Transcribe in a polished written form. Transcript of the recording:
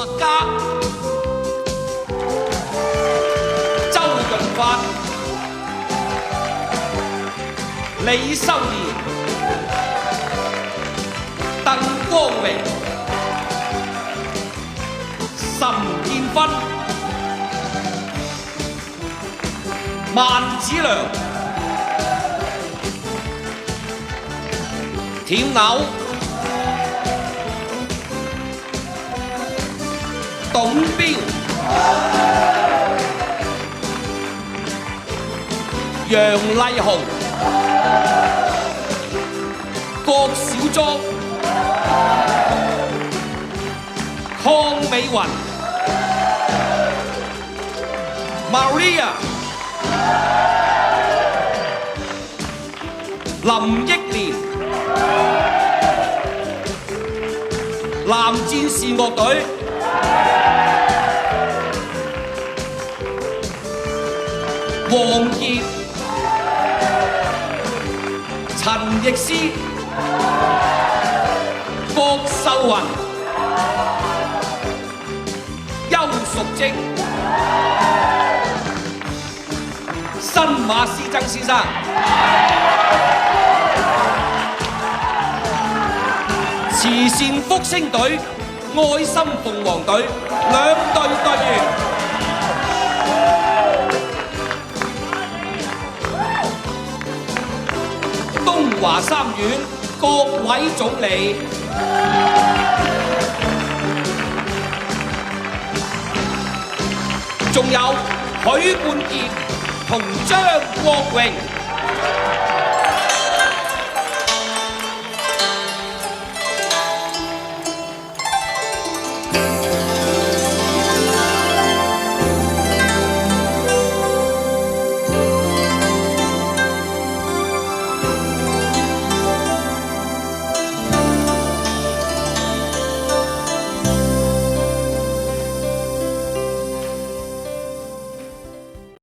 麥嘉、周潤發、李修賢、鄧光榮、岑建勳、萬梓良、甜牛、董彪、楊麗虹、郭小莊、鄺美雲、Maria、林憶蓮、藍戰士樂隊、王傑、陳奕詩、郭秀雲、邱淑貞、新馬師曾先生。慈善福星隊、愛心鳳凰隊兩隊隊員，東華三院各位總理，仲有許冠傑同張國榮。